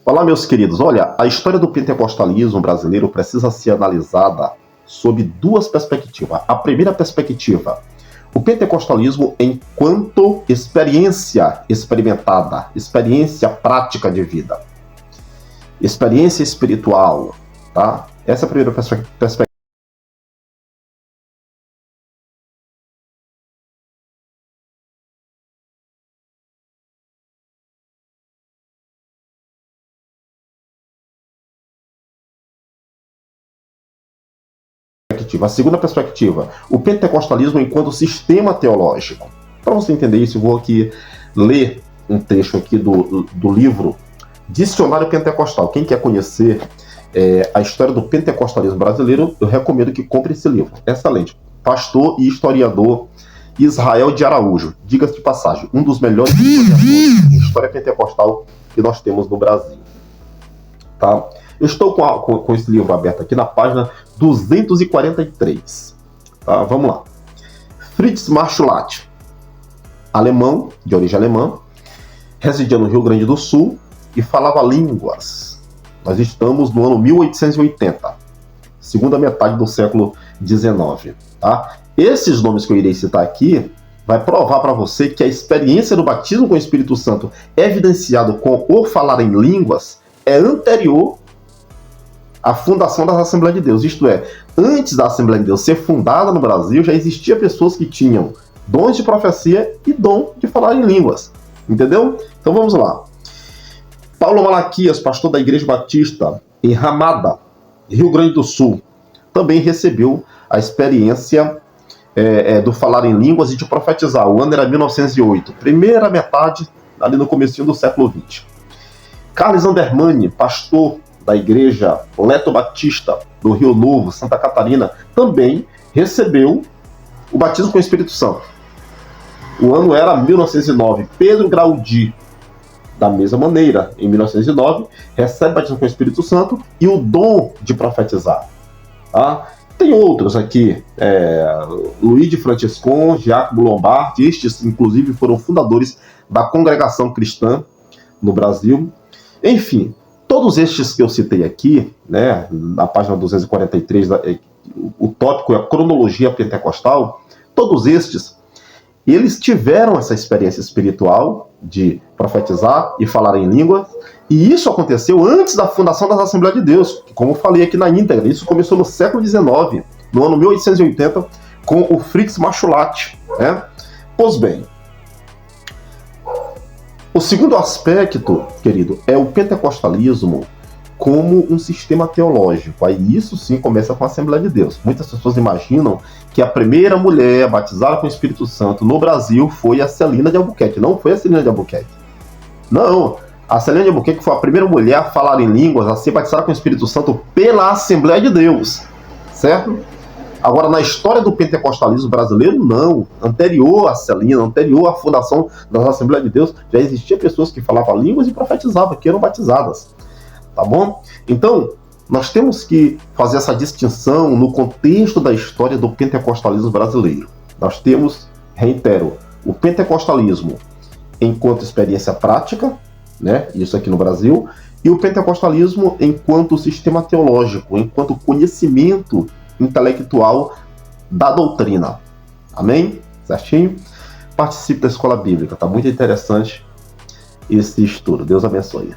Olá, meus queridos. Olha, a história do pentecostalismo brasileiro precisa ser analisada sob duas perspectivas. A primeira perspectiva, o pentecostalismo enquanto experiência experimentada, experiência prática de vida, experiência espiritual, tá? Essa é a primeira perspectiva. A segunda perspectiva, o pentecostalismo enquanto sistema teológico. Para você entender isso, eu vou aqui ler um trecho aqui do livro Dicionário Pentecostal. Quem quer conhecer a história do pentecostalismo brasileiro, eu recomendo que compre esse livro. Excelente. Pastor e historiador Israel de Araújo. Diga-se de passagem, um dos melhores historiadores de história pentecostal que nós temos no Brasil. Tá? Eu estou com esse livro aberto aqui na página 243. Tá? Vamos lá. Fritz Marchulat, alemão, de origem alemã, residia no Rio Grande do Sul e falava línguas. Nós estamos no ano 1880, segunda metade do século XIX. Tá? Esses nomes que eu irei citar aqui vai provar para você que a experiência do batismo com o Espírito Santo, evidenciado com o falar em línguas, é anterior à fundação das Assembleias de Deus. Isto é, antes da Assembleia de Deus ser fundada no Brasil, já existia pessoas que tinham dons de profecia e dom de falar em línguas. Entendeu? Então vamos lá. Paulo Malaquias, pastor da Igreja Batista em Ramada, Rio Grande do Sul, também recebeu a experiência do falar em línguas e de profetizar. O ano era 1908, primeira metade, ali no comecinho do século XX. Carlos Andermani, pastor da Igreja Leto Batista do Rio Novo, Santa Catarina, também recebeu o batismo com o Espírito Santo. O ano era 1909. Pedro Graudi, da mesma maneira, em 1909, recebe o batismo com o Espírito Santo e o dom de profetizar. Tá? Tem outros aqui, Luiz de Franciscon, Giacomo Lombardi, estes inclusive foram fundadores da Congregação Cristã no Brasil. Enfim, todos estes que eu citei aqui, né, na página 243, o tópico é a cronologia pentecostal, todos estes, eles tiveram essa experiência espiritual de profetizar e falar em língua, e isso aconteceu antes da fundação das Assembleias de Deus, como eu falei aqui na íntegra. Isso começou no século XIX, no ano 1880, com o Fritz Marchulat. Né? Pois bem, o segundo aspecto, querido, é o pentecostalismo como um sistema teológico. Aí isso sim começa com a Assembleia de Deus. Muitas pessoas imaginam que a primeira mulher batizada com o Espírito Santo no Brasil foi a Celina de Albuquerque. Não foi a Celina de Albuquerque. Não, a Celina de Albuquerque foi a primeira mulher a falar em línguas, a ser batizada com o Espírito Santo pela Assembleia de Deus. Certo? Agora, na história do pentecostalismo brasileiro, não. Anterior à Celina, anterior à fundação das Assembleias de Deus, já existia pessoas que falavam línguas e profetizavam, que eram batizadas. Tá bom? Então, nós temos que fazer essa distinção no contexto da história do pentecostalismo brasileiro. Nós temos, reitero, o pentecostalismo enquanto experiência prática, né? Isso aqui no Brasil, e o pentecostalismo enquanto sistema teológico, enquanto conhecimento intelectual da doutrina. Amém? Certinho? Participe da Escola Bíblica, tá muito interessante esse estudo. Deus abençoe.